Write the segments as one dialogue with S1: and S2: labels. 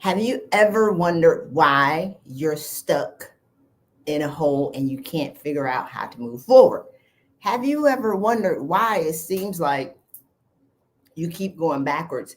S1: Have you ever wondered why you're stuck in a hole and you can't figure out how to move forward? Have you ever wondered why it seems like you keep going backwards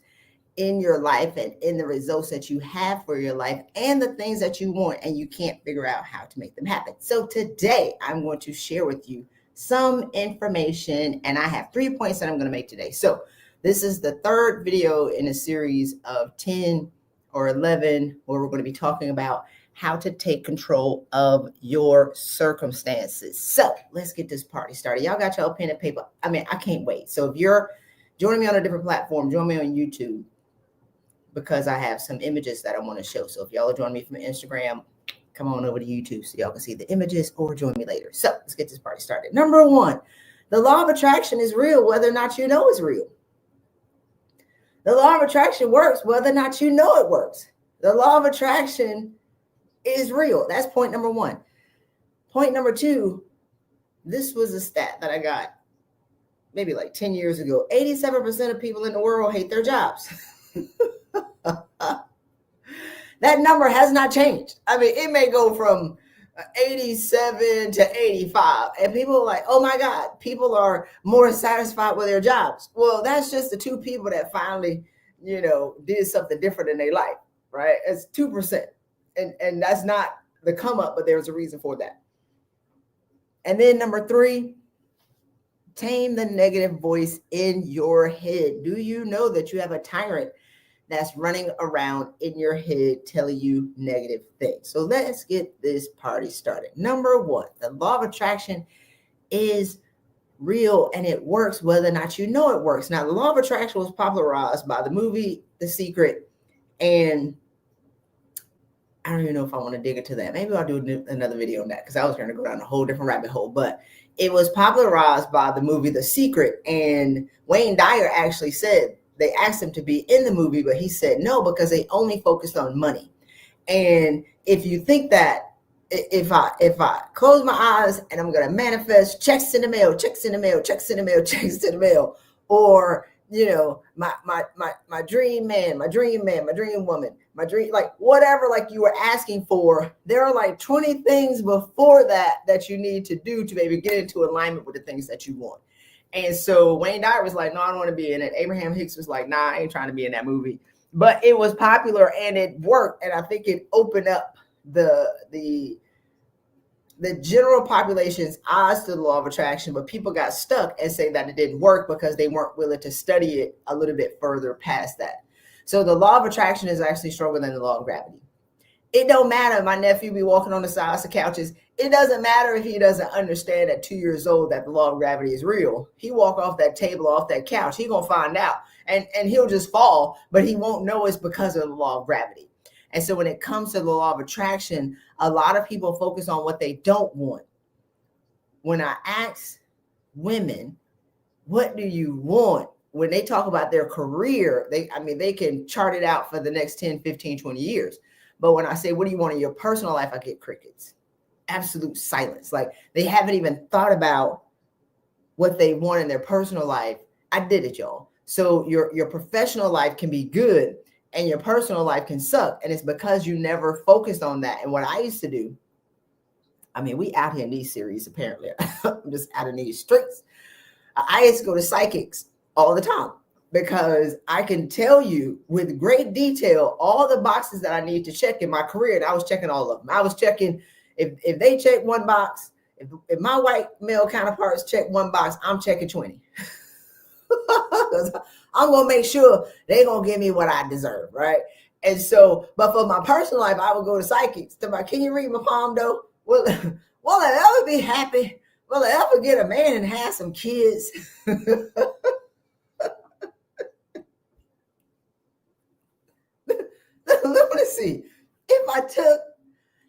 S1: in your life and in the results that you have for your life and the things that you want, and you can't figure out how to make them happen? So today I'm going to share with you some information, and I have 3 points that I'm going to make today. So this is the third video in a series of 10 or 11 where we're going to be talking about how to take control of your circumstances. So let's get this party started. Y'all got your pen and paper? I mean, I can't wait. So if you're joining me on a different platform, join me on YouTube, because I have some images that I want to show. So if y'all are joining me from Instagram, come on over to YouTube so y'all can see the images, or join me later. So let's get this party started. Number one, the law of attraction is real whether or not you know it's real. The law of attraction works whether or not you know it works. The law of attraction is real. That's point number one. Point number two, this was a stat that I got maybe like 10 years ago. 87% of people in the world hate their jobs. That number has not changed. I mean, it may go from 87 to 85, and people are like, oh my God, people are more satisfied with their jobs. Well, that's just the two people that finally, did something different in their life, right? It's 2%. And that's not the come up, but there's a reason for that. And then number three, tame the negative voice in your head. Do you know that you have a tyrant that's running around in your head telling you negative things? So let's get this party started. Number one, the law of attraction is real and it works whether or not you know it works. Now, the law of attraction was popularized by the movie The Secret, and I don't even know if I want to dig into that. Maybe I'll do another video on that, because I was going to go down a whole different rabbit hole. But it was popularized by the movie The Secret, and Wayne Dyer actually said they asked him to be in the movie, but he said no, because they only focused on money. And if you think that if I close my eyes and I'm going to manifest checks in the mail, checks in the mail, checks in the mail, checks in the mail, or my dream man, my dream woman, my dream, like whatever, like you were asking for, there are like 20 things before that you need to do to maybe get into alignment with the things that you want. And so Wayne Dyer was like, no, I don't want to be in it. Abraham Hicks was like, nah, I ain't trying to be in that movie. But it was popular and it worked. And I think it opened up the general population's eyes to the law of attraction, but people got stuck and saying that it didn't work because they weren't willing to study it a little bit further past that. So the law of attraction is actually stronger than the law of gravity. It don't matter. My nephew be walking on the sides of couches. It doesn't matter if he doesn't understand at 2 years old that the law of gravity is real. He walk off that table, off that couch, he gonna find out, and he'll just fall, but he won't know it's because of the law of gravity. And so when it comes to the law of attraction, a lot of people focus on what they don't want. When I ask women, what do you want? When they talk about their career, they can chart it out for the next 10, 15, 20 years. But when I say, what do you want in your personal life? I get crickets, absolute silence. Like they haven't even thought about what they want in their personal life. I did it, y'all. So your professional life can be good and your personal life can suck. And it's because you never focused on that. And what I used to do, we out here in these series, apparently. I'm just out in these streets. I used to go to psychics all the time, because I can tell you with great detail all the boxes that I need to check in my career. And I was checking all of them. I was checking, if they check one box, if my white male counterparts check one box, I'm checking 20. I'm going to make sure they're going to give me what I deserve, right? And so, but for my personal life, I would go to psychics. Can you read my palm, though? Will I ever be happy? Will I ever get a man and have some kids? Let me see. If I took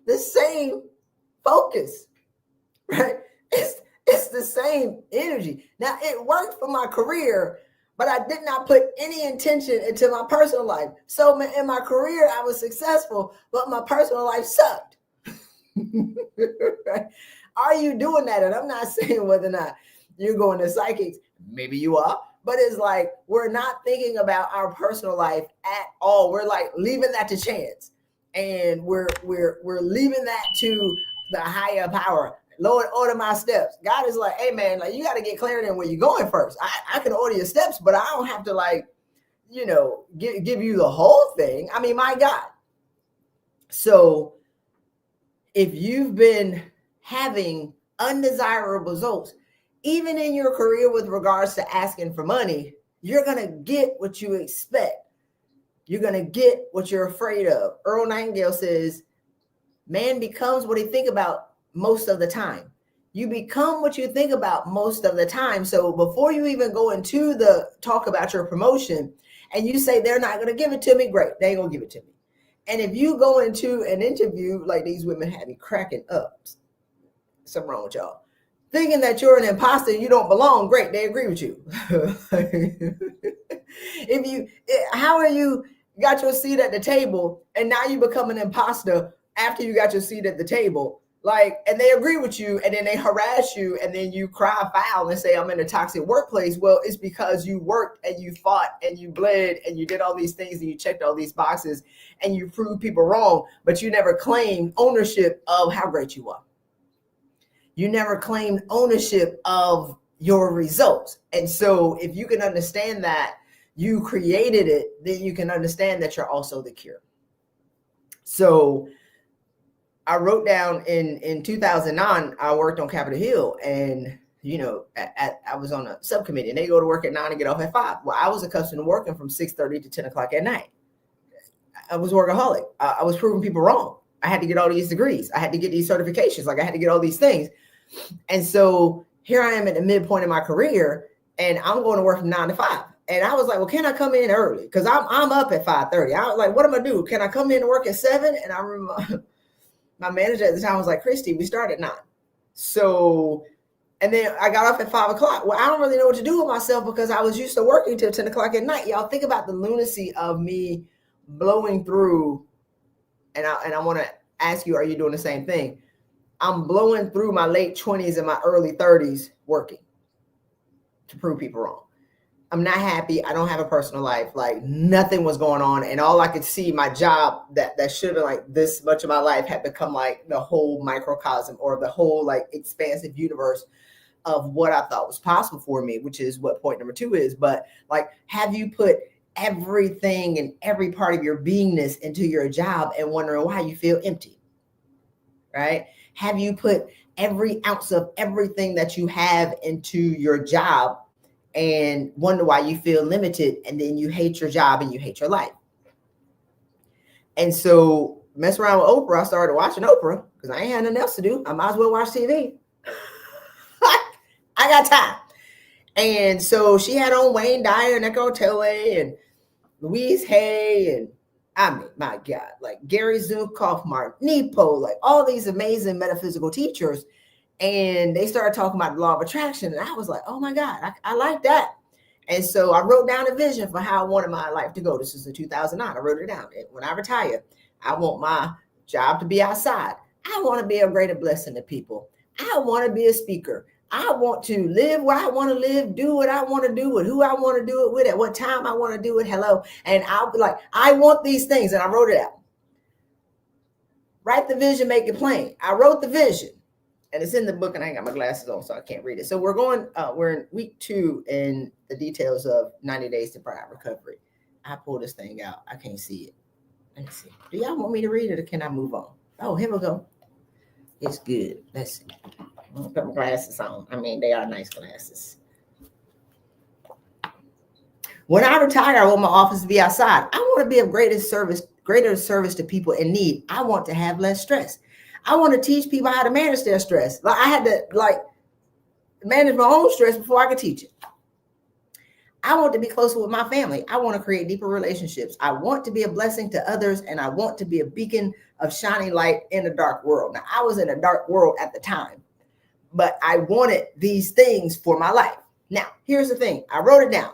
S1: the same focus, right? It's the same energy. Now, it worked for my career, but I did not put any intention into my personal life. So in my career, I was successful, but my personal life sucked. Right? Are you doing that? And I'm not saying whether or not you're going to psychics. Maybe you are. But it's like, we're not thinking about our personal life at all. We're like leaving that to chance, and we're leaving that to the higher power. Lord, order my steps. God is like, hey man, like you got to get clarity on where you're going first. I can order your steps, but I don't have to like, give you the whole thing. I mean, my God. So if you've been having undesirable results, even in your career with regards to asking for money, you're going to get what you expect. You're going to get what you're afraid of. Earl Nightingale says, man becomes what he think about most of the time. You become what you think about most of the time. So before you even go into the talk about your promotion and you say, they're not going to give it to me, great. They ain't going to give it to me. And if you go into an interview, like these women have me cracking up, something wrong with y'all, thinking that you're an imposter and you don't belong, great, they agree with you. How are you got your seat at the table and now you become an imposter after you got your seat at the table? Like, and they agree with you and then they harass you and then you cry foul and say, I'm in a toxic workplace. Well, it's because you worked and you fought and you bled and you did all these things and you checked all these boxes and you proved people wrong, but you never claimed ownership of how great you are. You never claimed ownership of your results. And so if you can understand that you created it, then you can understand that you're also the cure. So I wrote down in 2009, I worked on Capitol Hill and, I was on a subcommittee and they go to work at 9 and get off at 5. Well, I was accustomed to working from 6:30 to 10 o'clock at night. I was workaholic. I was proving people wrong. I had to get all these degrees. I had to get these certifications. Like I had to get all these things. And so here I am at the midpoint of my career and I'm going to work from 9 to 5. And I was like, well, can I come in early? Because I'm up at 5:30. I was like, what am I gonna do? Can I come in and work at 7? And I remember my manager at the time was like, Christy, we start at 9. So, and then I got off at 5 o'clock. Well, I don't really know what to do with myself because I was used to working till 10 o'clock at night. Y'all think about the lunacy of me blowing through. And I want to ask you, are you doing the same thing? I'm blowing through my late 20s and my early 30s working to prove people wrong. I'm not happy. I don't have a personal life. Like nothing was going on. And all I could see, my job that should have been like this much of my life had become like the whole microcosm or the whole like expansive universe of what I thought was possible for me, which is what point number 2 is. But like, have you put everything and every part of your beingness into your job and wondering why you feel empty, right? Have you put every ounce of everything that you have into your job and wonder why you feel limited and then you hate your job and you hate your life? And so mess around with Oprah. I started watching Oprah because I ain't had nothing else to do. I might as well watch TV. I got time. And so she had on Wayne Dyer and Eckhart Tolle and Louise Hay and I mean, my God, like Gary Zukav, Mark Nepo, like all these amazing metaphysical teachers. And they started talking about the law of attraction. And I was like, oh my God, I like that. And so I wrote down a vision for how I wanted my life to go. This is in 2009. I wrote it down. When I retire, I want my job to be outside. I want to be a greater blessing to people. I want to be a speaker. I want to live where I want to live, do what I want to do with who I want to do it with, at what time I want to do it. Hello. And I'll be like, I want these things. And I wrote it out. Write the vision, make it plain. I wrote the vision. And it's in the book and I ain't got my glasses on, so I can't read it. So we're in week 2 in the details of 90 days to pride recovery. I pulled this thing out. I can't see it. Let me see. Do y'all want me to read it or can I move on? Oh, here we go. It's good. Let's see. I'm gonna put my glasses on. I mean, they are nice glasses. When I retire, I want my office to be outside. I want to be of greater service to people in need. I want to have less stress. I want to teach people how to manage their stress. Like I had to manage my own stress before I could teach it. I want to be closer with my family. I want to create deeper relationships. I want to be a blessing to others, and I want to be a beacon of shining light in a dark world. Now, I was in a dark world at the time, but I wanted these things for my life. Now, here's the thing. I wrote it down.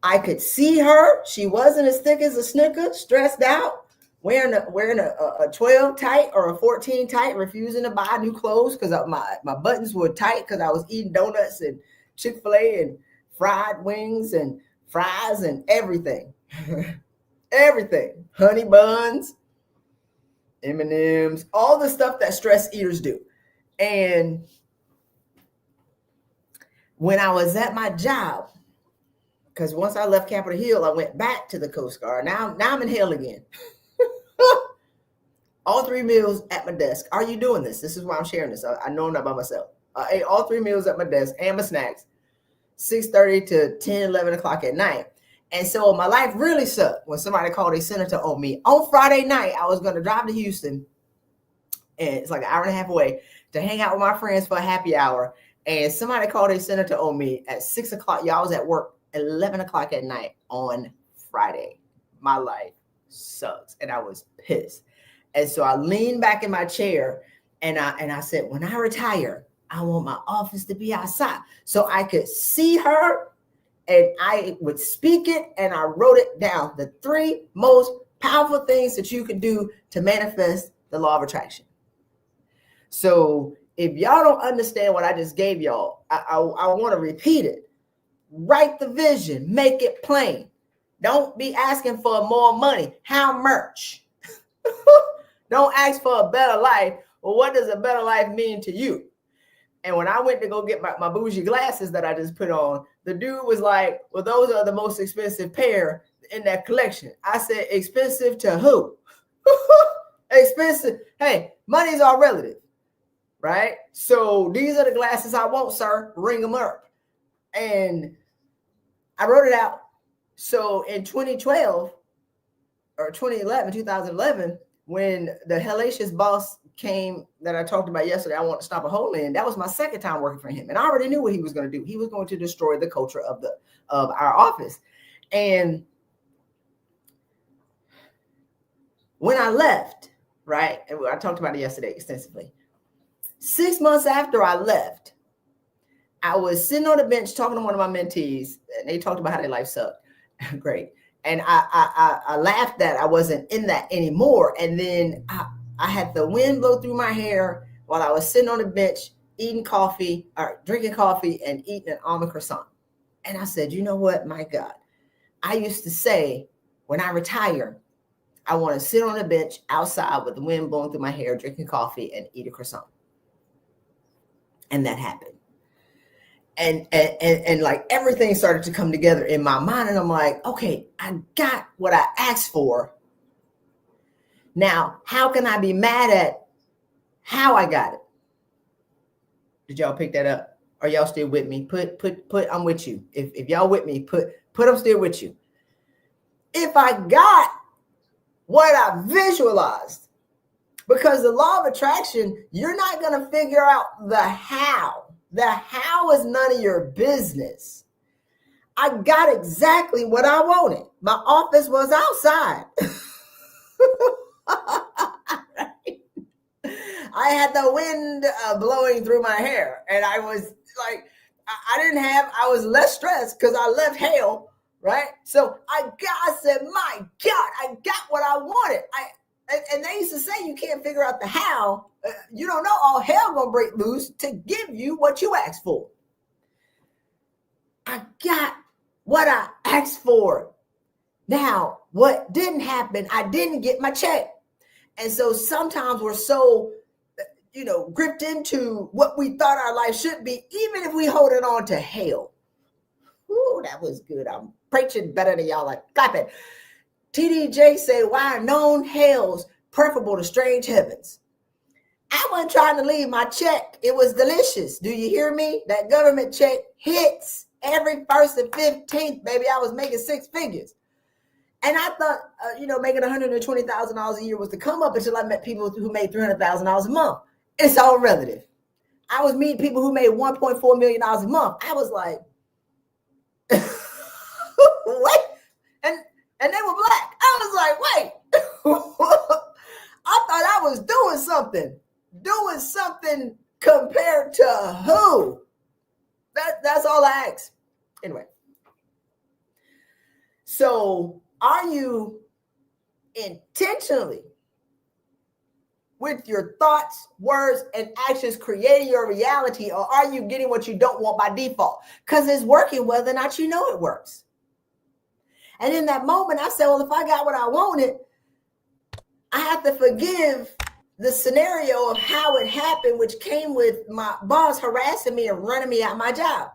S1: I could see her. She wasn't as thick as a Snicker, stressed out, wearing a 12 tight or a 14 tight, refusing to buy new clothes because my buttons were tight because I was eating donuts and Chick-fil-A and fried wings and fries and everything. everything, honey buns, M&Ms, all the stuff that stress eaters do. And when I was at my job, because once I left Capitol Hill, I went back to the Coast Guard. Now I'm in hell again. All 3 meals at my desk. Are you doing this? This is why I'm sharing this. I know I'm not by myself. I ate all 3 meals at my desk and my snacks, 6:30 to 10, 11 o'clock at night. And so my life really sucked when somebody called a senator on me. On Friday night, I was going to drive to Houston, and it's like an hour and a half away, to hang out with my friends for a happy hour. And somebody called a senator on me at 6 o'clock. Y'all was at work 11 o'clock at night on Friday. My life sucks. And I was pissed. And so I leaned back in my chair and I said, when I retire, I want my office to be outside so I could see her and I would speak it. And I wrote it down. The 3 most powerful things that you can do to manifest the law of attraction. So if y'all don't understand what I just gave y'all, I want to repeat it. Write the vision, make it plain. Don't be asking for more money. How much? Don't ask for a better life. Well, what does a better life mean to you? And when I went to go get my bougie glasses that I just put on, the dude was like, well, those are the most expensive pair in that collection. I said, expensive to who? Expensive. Hey, money's all relative, right? So these are the glasses I want, sir. Ring them up. And I wrote it out. So in 2012 or 2011, when the hellacious boss came that I talked about yesterday, I want to stop a hole in, that was my second time working for him. And I already knew what he was going to do. He was going to destroy the culture of our office. And when I left, right, and I talked about it yesterday extensively, 6 months after I left, I was sitting on the bench talking to one of my mentees, and they talked about how their life sucked. Great. And I laughed that I wasn't in that anymore. And then I had the wind blow through my hair while I was sitting on the bench eating coffee or drinking coffee and eating an almond croissant. And I said, you know what? My God, I used to say when I retire, I want to sit on the bench outside with the wind blowing through my hair, drinking coffee and eat a croissant. And that happened. And like everything started to come together in my mind. And I'm like, okay, I got what I asked for. Now, how can I be mad at how I got it? Did y'all pick that up? Are y'all still with me? Put, I'm with you. If y'all with me, put I'm still with you. If I got what I visualized, because the law of attraction, you're not going to figure out the how. The how is none of your business. I got exactly what I wanted. My office was outside. I had the wind blowing through my hair, and I was like, I was less stressed because I left hell, right? So I said, my God, I got what I wanted. And they used to say you can't figure out the how. You don't know, all hell gonna break loose to give you what you asked for. I got what I asked for. Now, what didn't happen, I didn't get my check. And so sometimes we're so, gripped into what we thought our life should be, even if we hold it on to hell. Ooh, that was good. I'm preaching better than y'all. Like, clap it. TDJ said, why are known hells preferable to strange heavens? I wasn't trying to leave my check. It was delicious. Do you hear me? That government check hits every 1st and 15th, baby. I was making 6 figures. And I thought, making $120,000 a year was to come up until I met people who made $300,000 a month. It's all relative. I was meeting people who made $1.4 million a month. I was like, what? And they were black. I was like, wait, I thought I was doing something compared to who? That's all I asked. Anyway. So are you intentionally with your thoughts, words, and actions creating your reality, or are you getting what you don't want by default? Because it's working whether or not you know it works. And in that moment, I said, well, if I got what I wanted, I have to forgive the scenario of how it happened, which came with my boss harassing me and running me out of my job.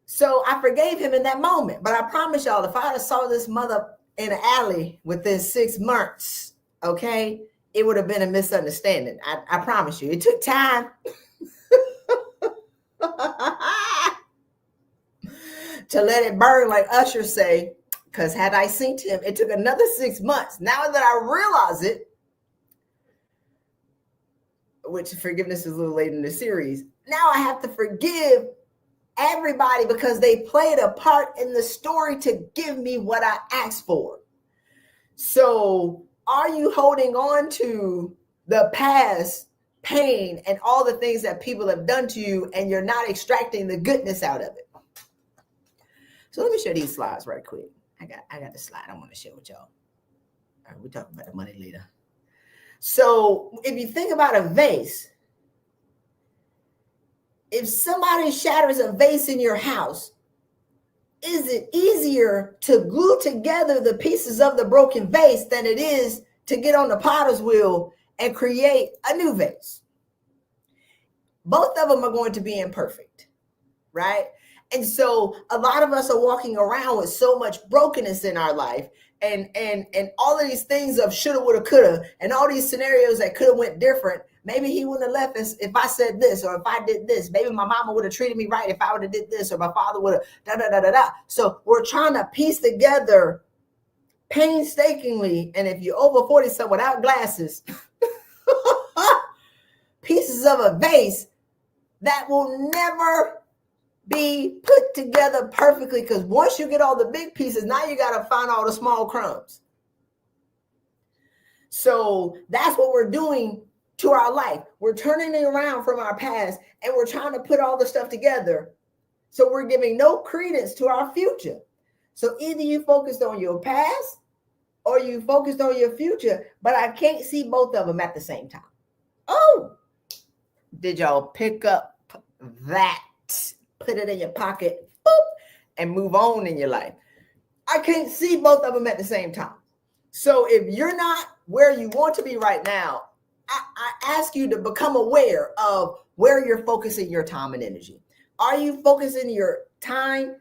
S1: So I forgave him in that moment. But I promise y'all, if I had saw this mother in an alley within 6 months, okay, it would have been a misunderstanding. I promise you. It took time to let it burn, like Usher say, because had I seen him, it took another 6 months. Now that I realize it, which forgiveness is a little late in the series, now I have to forgive everybody because they played a part in the story to give me what I asked for. So are you holding on to the past pain and all the things that people have done to you and you're not extracting the goodness out of it? So let me show these slides right quick. I got the slide I want to share with y'all. All right, we'll talk about the money later. So if you think about a vase, if somebody shatters a vase in your house, is it easier to glue together the pieces of the broken vase than it is to get on the potter's wheel and create a new vase? Both of them are going to be imperfect, right? And so a lot of us are walking around with so much brokenness in our life and all of these things of shoulda, woulda, coulda, and all these scenarios that could have went different. Maybe he wouldn't have left us if I said this, or if I did this. Maybe my mama would have treated me right if I would have did this, or my father would have da-da-da-da-da. So we're trying to piece together painstakingly, and if you're over 40 some without glasses, pieces of a vase that will never be put together perfectly, because once you get all the big pieces, now you got to find all the small crumbs. So that's what we're doing to our life. We're turning it around from our past and we're trying to put all the stuff together. So we're giving no credence to our future. So either you focused on your past or you focused on your future, but I can't see both of them at the same time. Oh, did y'all pick up that? Put it in your pocket, boop, and move on in your life. I can't see both of them at the same time. So if you're not where you want to be right now, I ask you to become aware of where you're focusing your time and energy. Are you focusing your time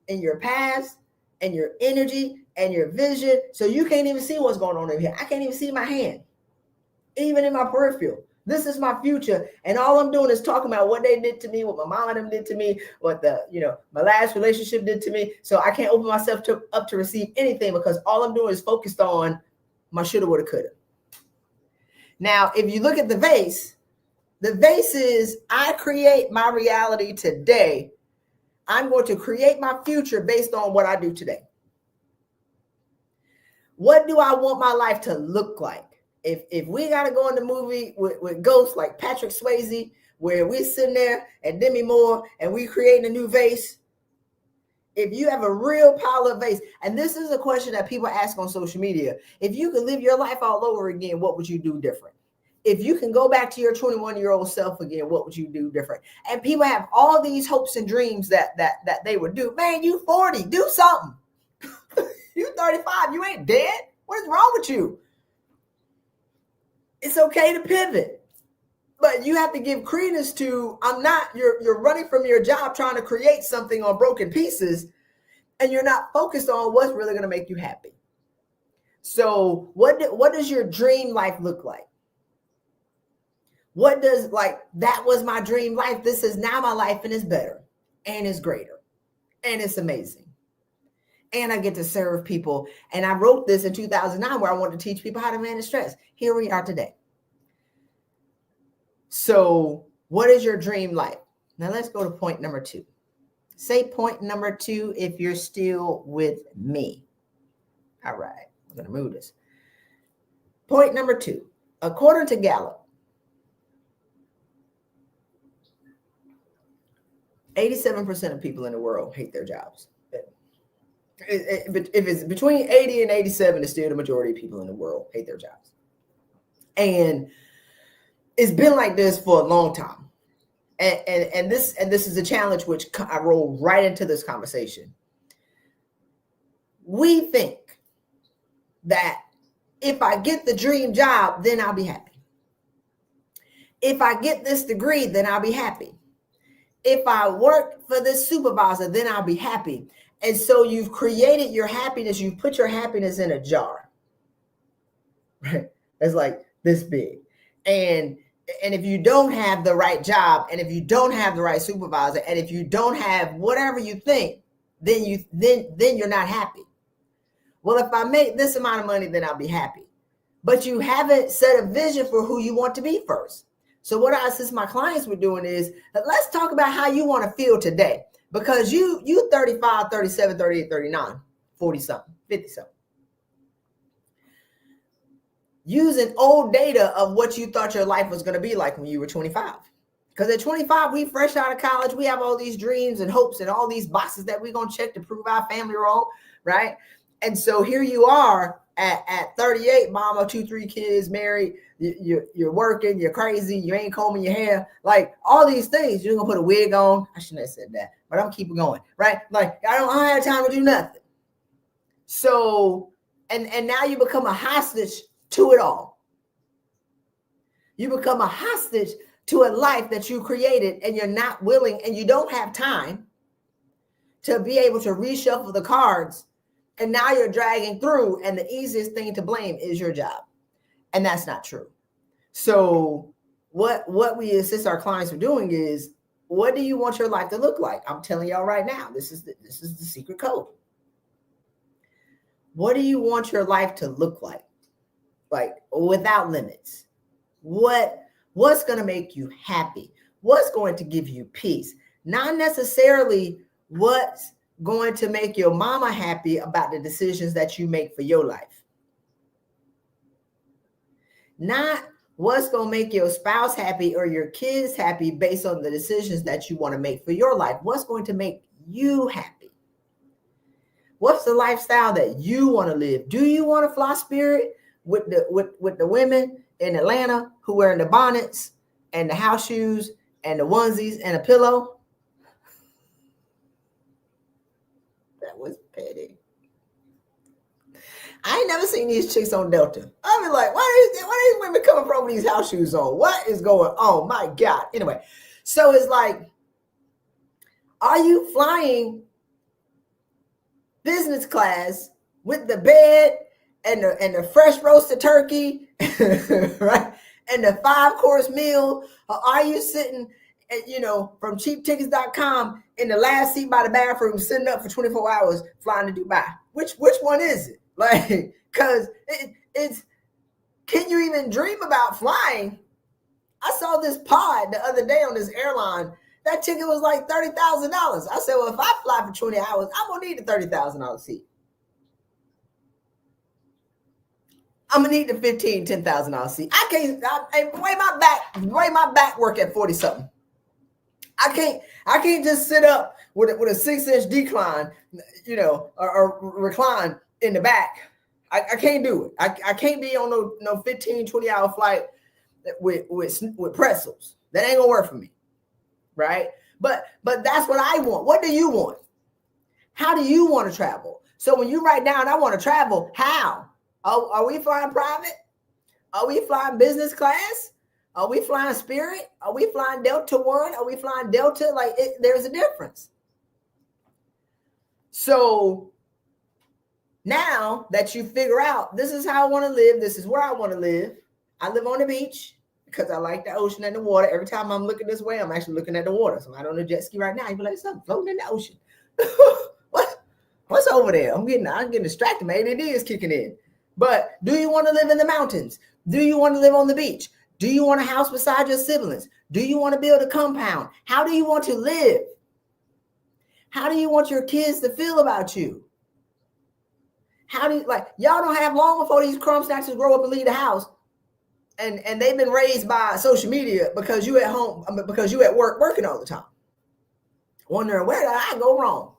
S1: in your past and your energy and your vision so you can't even see what's going on in here? I can't even see my hand, even in my peripheral. This is my future, and all I'm doing is talking about what they did to me, what my mom and them did to me, what my last relationship did to me. So I can't open myself up to receive anything because all I'm doing is focused on my shoulda, woulda, coulda. Now, if you look at the vase is I create my reality today. I'm going to create my future based on what I do today. What do I want my life to look like? If we got to go in the movie with ghosts like Patrick Swayze, where we're sitting there and Demi Moore and we creating a new vase, if you have a real pile of vase, and this is a question that people ask on social media, if you could live your life all over again, what would you do different? If you can go back to your 21-year-old self again, what would you do different? And people have all these hopes and dreams that they would do. Man, you 40, do something. You 35, you ain't dead. What is wrong with you? It's okay to pivot, but you have to give credence to, you're running from your job trying to create something on broken pieces, and you're not focused on what's really going to make you happy. So what does your dream life look like? What does, that was my dream life. This is now my life, and it's better and it's greater and it's amazing. And I get to serve people. And I wrote this in 2009 where I wanted to teach people how to manage stress. Here we are today. So what is your dream life? Now let's go to point number 2. Say point number 2 if you're still with me. All right, I'm going to move this. Point number 2, according to Gallup, 87% of people in the world hate their jobs. If it's between 80 and 87, it's still the majority of people in the world hate their jobs. And it's been like this for a long time. And this is a challenge which I roll right into this conversation. We think that if I get the dream job, then I'll be happy. If I get this degree, then I'll be happy. If I work for this supervisor, then I'll be happy. And so you've created your happiness. You've put your happiness in a jar, right? It's like this big. And if you don't have the right job, and if you don't have the right supervisor, and if you don't have whatever you think, then you're not happy. Well, if I make this amount of money, then I'll be happy. But you haven't set a vision for who you want to be first. So what I assist my clients with doing is, let's talk about how you want to feel today. Because you 35, 37, 38, 39, 40 something, 50 something. Using old data of what you thought your life was going to be like when you were 25. Because at 25, we fresh out of college, we have all these dreams and hopes and all these boxes that we're going to check to prove our family wrong, right? And so here you are at 38, mama, 2-3 kids, married, you're working, you're crazy, you ain't combing your hair, like all these things. You're going to put a wig on. I shouldn't have said that, but I'm going to keep it going, right? Like I don't have time to do nothing. So, and now you become a hostage to it all. You become a hostage to a life that you created, and you're not willing, and you don't have time to be able to reshuffle the cards. And now you're dragging through, and the easiest thing to blame is your job. And that's not true. So what we assist our clients with doing is, what do you want your life to look like? I'm telling y'all right now, this is the secret code. What do you want your life to look like? Like without limits. What's going to make you happy? What's going to give you peace? Not necessarily what's going to make your mama happy about the decisions that you make for your life. Not what's going to make your spouse happy or your kids happy based on the decisions that you want to make for your life. What's going to make you happy? What's the lifestyle that you want to live? Do you want to fly Spirit with the women in Atlanta who wearing the bonnets and the house shoes and the onesies and a pillow? That was petty. I ain't never seen these chicks on Delta. I be like, why are these women coming from with these house shoes on? What is going on? My God. Anyway, so it's like, are you flying business class with the bed and the fresh roasted turkey, right? And the 5-course meal? Or are you sitting at, from cheaptickets.com in the last seat by the bathroom, sitting up for 24 hours, flying to Dubai? Which one is it? Like, because it's, can you even dream about flying? I saw this pod the other day on this airline. That ticket was like $30,000. I said, well, if I fly for 20 hours, I'm going to need a $30,000 seat. I'm going to need the $15,000, $10,000 seat. Way my back work at 40 something. I can't just sit up with a 6-inch decline, or recline in the back. I can't do it. I can't be on no 15, 20-hour flight with pretzels. That ain't gonna work for me. Right? But that's what I want. What do you want? How do you want to travel? So when you write down, I want to travel, how? Are we flying private? Are we flying business class? Are we flying Spirit? Are we flying Delta One? Are we flying Delta? Like, there's a difference. So now that you figure out, this is how I want to live, this is where I want to live. I live on the beach because I like the ocean and the water. Every time I'm looking this way, I'm actually looking at the water. So I'm on a jet ski right now. You'd be like, something floating in the ocean. What's over there? I'm getting distracted. My ADD is kicking in. But do you want to live in the mountains? Do you want to live on the beach? Do you want a house beside your siblings? Do you want to build a compound? How do you want to live? How do you want your kids to feel about you? How do you, y'all don't have long before these crumb snatchers grow up and leave the house, and they've been raised by social media because you at home, because you at work working all the time, wondering, where did I go wrong?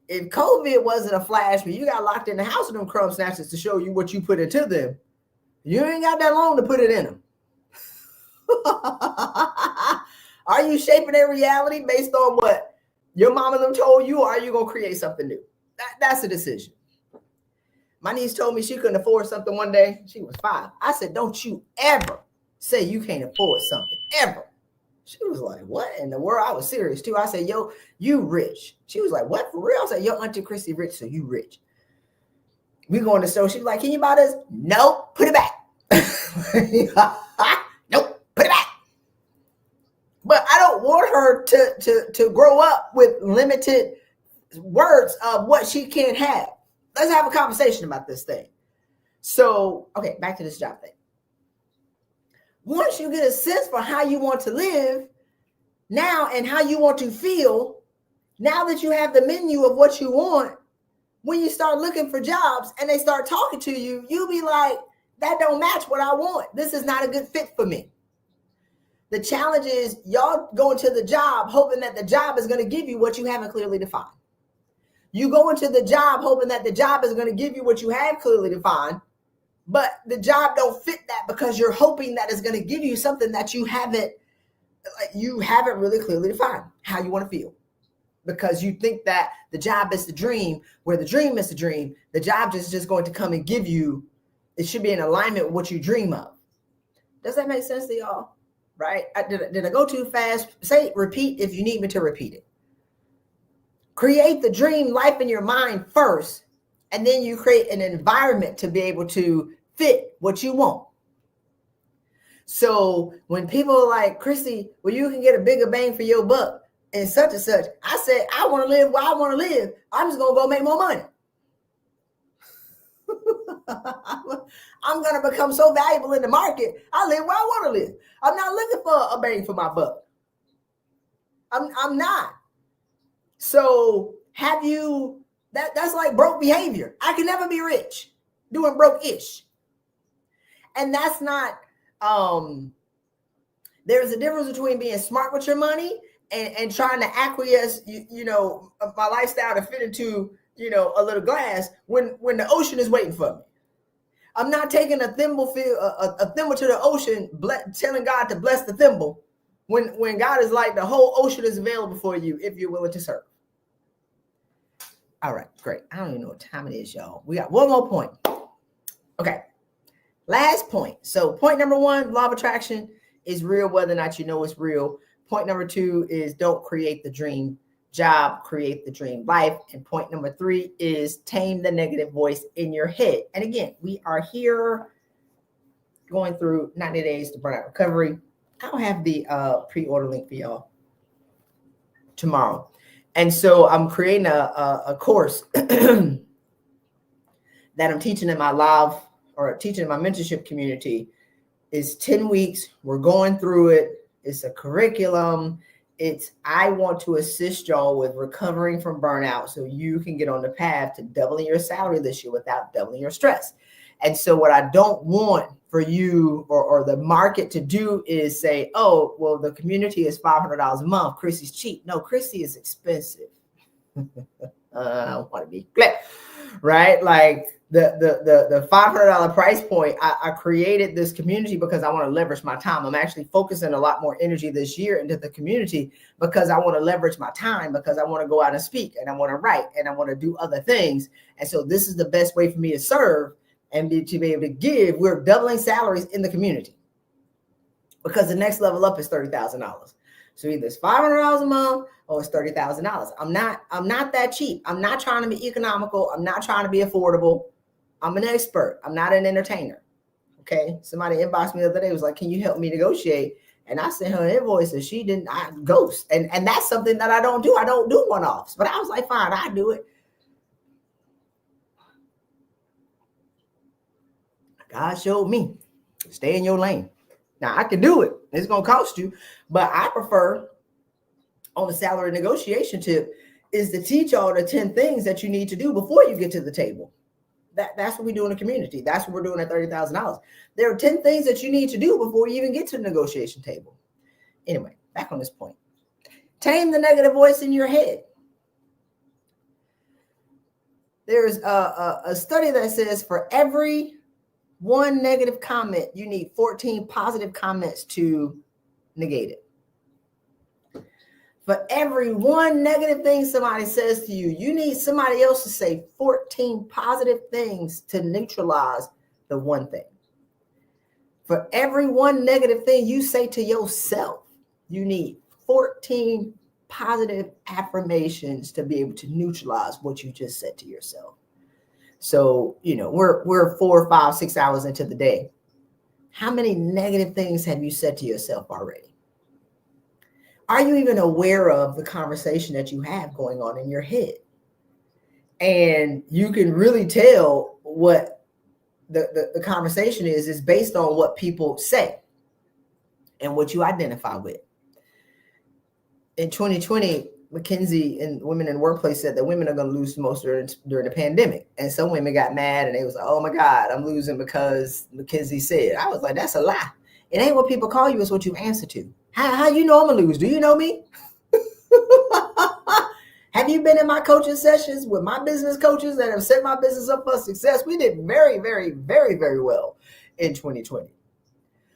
S1: If COVID wasn't a flash, but you got locked in the house with them crumb snatchers to show you what you put into them, you ain't got that long to put it in them. Are you shaping their reality based on what your mama them told you, or are you going to create something new? That's a decision. My niece told me she couldn't afford something one day. She was 5. I said, don't you ever say you can't afford something, ever. She was like, what in the world? I was serious too. I said, yo, you rich. She was like, what, for real? I said, yo, Auntie Christy rich, so you rich. We go in the store. She was like, can you buy this? No, put it back. Nope, put it back. But I don't want her to grow up with limited words of what she can't have. Let's have a conversation about this thing. So, okay, back to this job thing. Once you get a sense for how you want to live now and how you want to feel, now that you have the menu of what you want, when you start looking for jobs and they start talking to you, you'll be like, that don't match what I want. This is not a good fit for me. The challenge is y'all go into the job hoping that the job is going to give you what you haven't clearly defined. You go into the job hoping that the job is going to give you what you have clearly defined, but the job don't fit that because you're hoping that it's going to give you something that you haven't really clearly defined how you want to feel. Because you think that the job is the dream, where the dream is the dream. The job is just going to come and give you, it should be in alignment with what you dream of. Does that make sense to y'all? Right? Did I go too fast? Say, repeat if you need me to repeat it. Create the dream life in your mind first, and then you create an environment to be able to fit what you want. So when people are like, Christy, well, you can get a bigger bang for your buck and such and such. I said, I want to live where I want to live. I'm just going to go make more money. I'm going to become so valuable in the market. I live where I want to live. I'm not looking for a bang for my buck. I'm not. So have you, that's like broke behavior. I can never be rich doing broke-ish. And that's not, there's a difference between being smart with your money and trying to acquiesce, you know, my lifestyle to fit into, you know, a little glass when the ocean is waiting for me. I'm not taking a thimble to the ocean, telling God to bless the thimble when God is like, the whole ocean is available for you if you're willing to serve. All right, great. I don't even know what time it is, y'all. We got one more point. Okay, last point. So point number 1, law of attraction is real whether or not you know it's real. Point number 2 is don't create the dream job, create the dream life. And point number 3 is tame the negative voice in your head. And again, we are here going through 90 days to burnout recovery. I'll have the pre-order link for y'all tomorrow. And so I'm creating a course that I'm teaching in my live or teaching in my mentorship community. It's 10 weeks. We're going through it. It's a curriculum. I want to assist y'all with recovering from burnout so you can get on the path to doubling your salary this year without doubling your stress. And so what I don't want for you or the market to do is say, oh, well, the community is $500 a month. Chrissy's cheap. No, Chrissy is expensive. I want to be clear, right? Like the $500 price point, I created this community because I want to leverage my time. I'm actually focusing a lot more energy this year into the community because I want to leverage my time, because I want to go out and speak and I want to write and I want to do other things. And so this is the best way for me to serve and to be able to give. We're doubling salaries in the community because the next level up is $30,000. So either it's $500 a month or it's $30,000. I'm not that cheap. I'm not trying to be economical. I'm not trying to be affordable. I'm an expert. I'm not an entertainer. Okay. Somebody inboxed me the other day, was like, can you help me negotiate? And I sent her an invoice and she didn't ghost. And that's something that I don't do. I don't do one-offs. But I was like, fine, I do it. God showed me, stay in your lane. Now I can do it. It's going to cost you, but I prefer on the salary negotiation tip is to teach y'all the 10 things that you need to do before you get to the table. That's what we do in the community. That's what we're doing at $30,000. There are 10 things that you need to do before you even get to the negotiation table. Anyway, back on this point. Tame the negative voice in your head. There's a study that says for every one negative comment, you need 14 positive comments to negate it. For every one negative thing somebody says to you, you need somebody else to say 14 positive things to neutralize the one thing. For every one negative thing you say to yourself, you need 14 positive affirmations to be able to neutralize what you just said to yourself. So, we're 4, 5, 6 hours into the day. How many negative things have you said to yourself already? Are you even aware of the conversation that you have going on in your head? And you can really tell what the conversation is based on what people say and what you identify with. In 2020, McKinsey and Women in the Workplace said that women are going to lose the most during the pandemic. And some women got mad and they was like, oh my God, I'm losing because McKinsey said. I was like, that's a lie. It ain't what people call you, it's what you answer to. How you know I'm going to lose? Do you know me? Have you been in my coaching sessions with my business coaches that have set my business up for success? We did very, very, very, very well in 2020.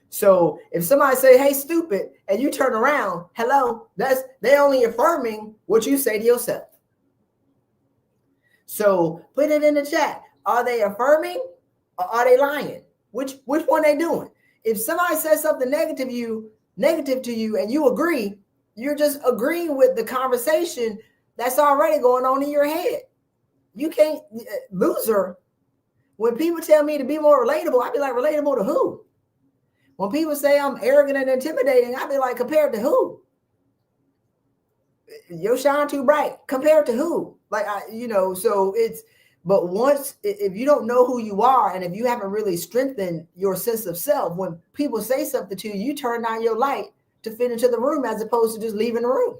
S1: So if somebody say, hey, stupid, and you turn around, hello, they only affirming what you say to yourself. So put it in the chat. Are they affirming or are they lying? Which one they doing? If somebody says something negative to you and you agree, you're just agreeing with the conversation that's already going on in your head. You can't, loser. When people tell me to be more relatable, I be like, relatable to who? When people say I'm arrogant and intimidating, I be like, compared to who? You're shine too bright. Compared to who? Like, so it's, but once, if you don't know who you are, and if you haven't really strengthened your sense of self, when people say something to you, you turn down your light to fit into the room as opposed to just leaving the room.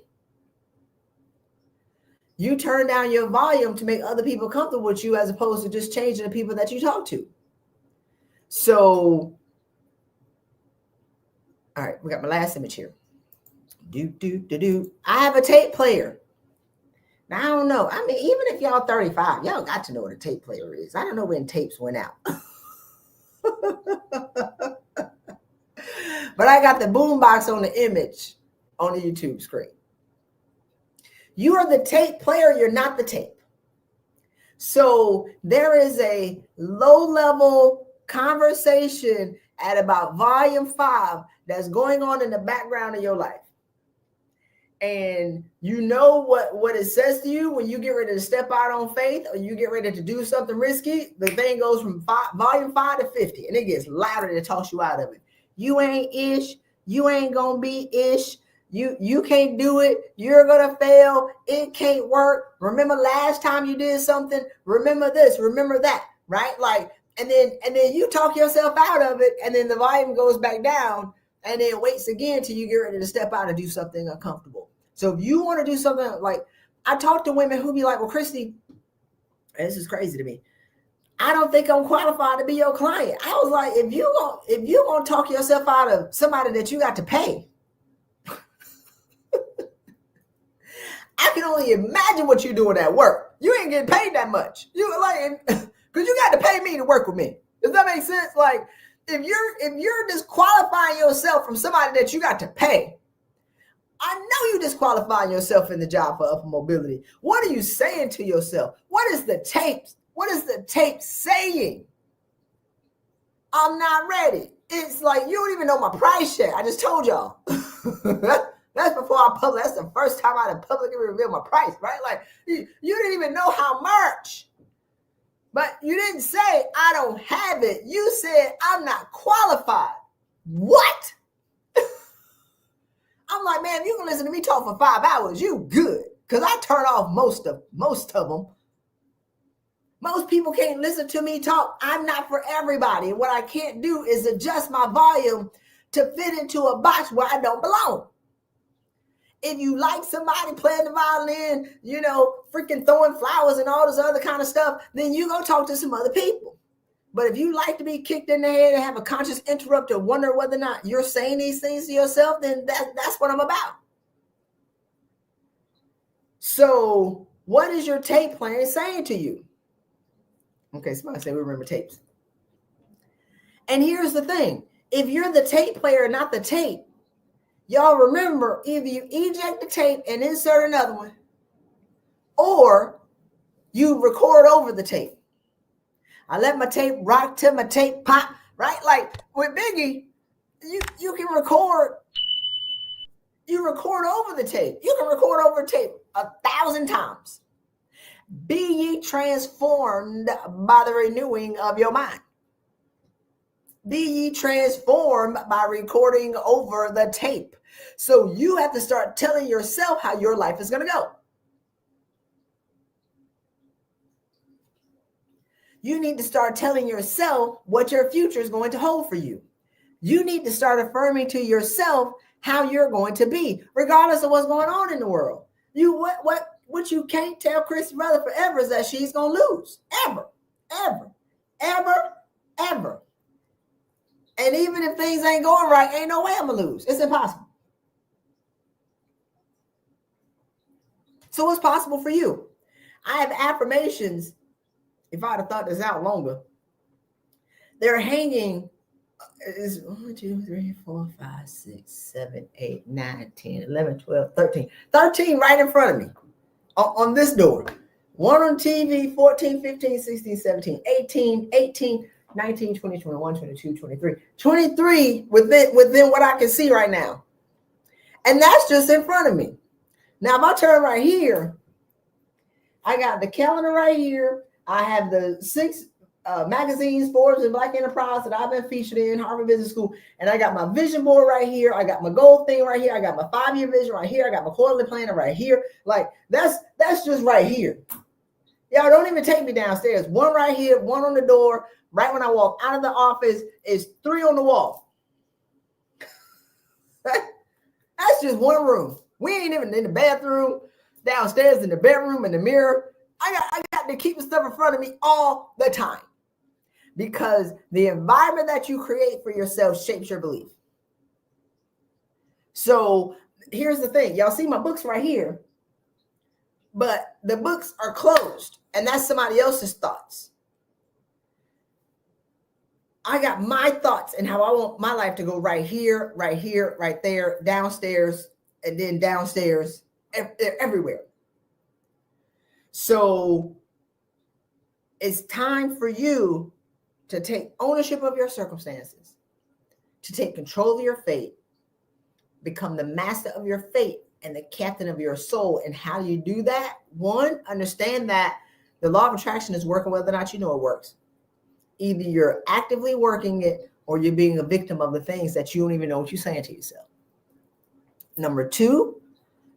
S1: You turn down your volume to make other people comfortable with you as opposed to just changing the people that you talk to. So, all right, we got my last image here. I have a tape player. Now, I don't know. I mean, even if y'all 35, y'all got to know what a tape player is. I don't know when tapes went out. But I got the boombox on the image on the YouTube screen. You are the tape player. You're not the tape. So there is a low-level conversation at about volume 5 that's going on in the background of your life. And you know what it says to you when you get ready to step out on faith or you get ready to do something risky. The thing goes from volume 5 to 50, and it gets louder to toss you out of it. You ain't ish. You ain't gonna be ish. You can't do it. You're gonna fail. It can't work. Remember last time you did something. Remember this. Remember that. Right? Like, and then you talk yourself out of it, and then the volume goes back down, and then waits again till you get ready to step out and do something uncomfortable. So if you want to do something, like, I talk to women who be like, well, Christy, this is crazy to me, I don't think I'm qualified to be your client. I was like, if you gonna talk yourself out of somebody that you got to pay, I can only imagine what you're doing at work. You ain't getting paid that much. You like, because you got to pay me to work with me. Does that make sense? Like, if you're disqualifying yourself from somebody that you got to pay, I know you disqualifying yourself in the job for upper mobility. What are you saying to yourself? What is the tape saying? I'm not ready. It's like, you don't even know my price yet. I just told y'all. That's before I public. That's the first time I publicly revealed my price, right? Like, you didn't even know how much. But you didn't say, I don't have it. You said, I'm not qualified. What? I'm like, man, if you can listen to me talk for 5 hours, you good. Because I turn off most of them. Most people can't listen to me talk. I'm not for everybody. And what I can't do is adjust my volume to fit into a box where I don't belong. If you like somebody playing the violin, freaking throwing flowers and all this other kind of stuff, then you go talk to some other people. But if you like to be kicked in the head and have a conscious interrupt or wonder whether or not you're saying these things to yourself, then that's what I'm about. So what is your tape player saying to you? Okay, somebody say we remember tapes. And here's the thing. If you're the tape player, not the tape, Y'all remember, either you eject the tape and insert another one, or you record over the tape. I let my tape rock till my tape pop, right? Like with Biggie, you can record. You record over the tape. You can record over tape 1,000 times. Be ye transformed by the renewing of your mind. Be ye transformed by recording over the tape. So you have to start telling yourself how your life is going to go. You need to start telling yourself what your future is going to hold for you. You need to start affirming to yourself how you're going to be, regardless of what's going on in the world. What you can't tell Christy Rutherford ever is that she's going to lose. Ever. And even if things ain't going right, ain't no way I'm going to lose. It's impossible. So what's possible for you? I have affirmations. If I'd have thought this out longer, they're hanging is 1, 2, 3, 4, 5, 6, 7, 8, 9, 10, 11, 12, 13. 13 right in front of me on this door. One on TV, 14, 15, 16, 17, 18, 19, 20, 21, 22, 23. 23 within what I can see right now. And that's just in front of me. Now, if I turn right here, I got the calendar right here. I have the 6 magazines, Forbes, and Black Enterprise that I've been featured in, Harvard Business School. And I got my vision board right here. I got my goal thing right here. I got my 5-year vision right here. I got my quarterly planner right here. Like that's just right here. Y'all don't even take me downstairs. One right here, one on the door. Right when I walk out of the office, is 3 on the wall. That's just one room. We ain't even in the bathroom. Downstairs in the bedroom, in the mirror. I got to keep the stuff in front of me all the time. Because the environment that you create for yourself shapes your belief. So here's the thing. Y'all see my books right here. But the books are closed. And that's somebody else's thoughts. I got my thoughts and how I want my life to go right here, right there, downstairs, and then downstairs, everywhere. So it's time for you to take ownership of your circumstances, to take control of your fate, become the master of your fate and the captain of your soul. And how do you do that? One, understand that the law of attraction is working whether or not you know it works. Either you're actively working it or you're being a victim of the things that you don't even know what you're saying to yourself. Number 2,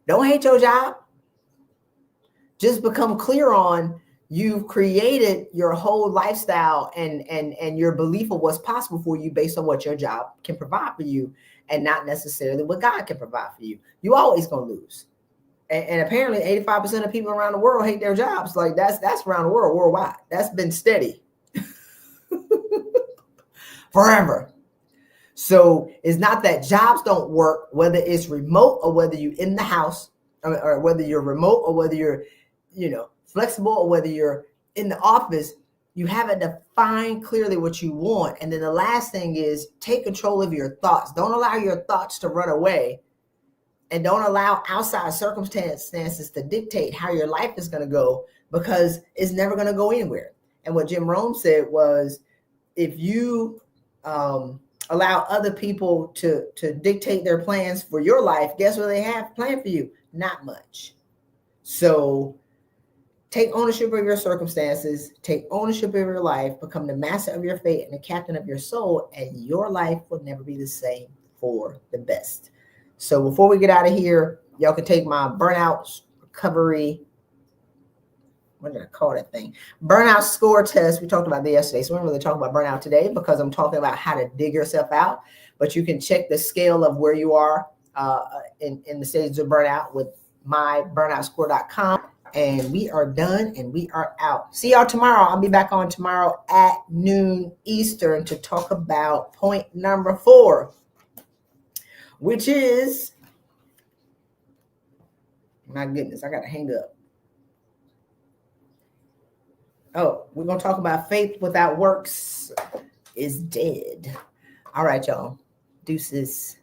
S1: don't hate your job. Just become clear on you've created your whole lifestyle and your belief of what's possible for you based on what your job can provide for you and not necessarily what God can provide for you. You always going to lose. And apparently 85% of people around the world hate their jobs. Like that's around the world, worldwide. That's been steady forever. So it's not that jobs don't work, whether it's remote or whether you're in the house, or whether you're remote or whether you're, flexible or whether you're in the office. You haven't defined clearly what you want. And then the last thing is take control of your thoughts. Don't allow your thoughts to run away, and don't allow outside circumstances to dictate how your life is going to go, because it's never going to go anywhere. And what Jim Rohn said was, if you allow other people to dictate their plans for your life, guess what they have planned for you? Not much. So take ownership of your circumstances, take ownership of your life, become the master of your fate and the captain of your soul, and your life will never be the same for the best. So before we get out of here, y'all can take my burnout recovery, what did I call that thing? Burnout score test. We talked about that yesterday. So we're really talking about burnout today because I'm talking about how to dig yourself out. But you can check the scale of where you are in the stages of burnout with myburnoutscore.com. And we are done and we are out. See y'all tomorrow. I'll be back on tomorrow at noon Eastern to talk about point number 4, which is, my goodness, I got to hang up. Oh, we're going to talk about faith without works is dead. All right, y'all. Deuces.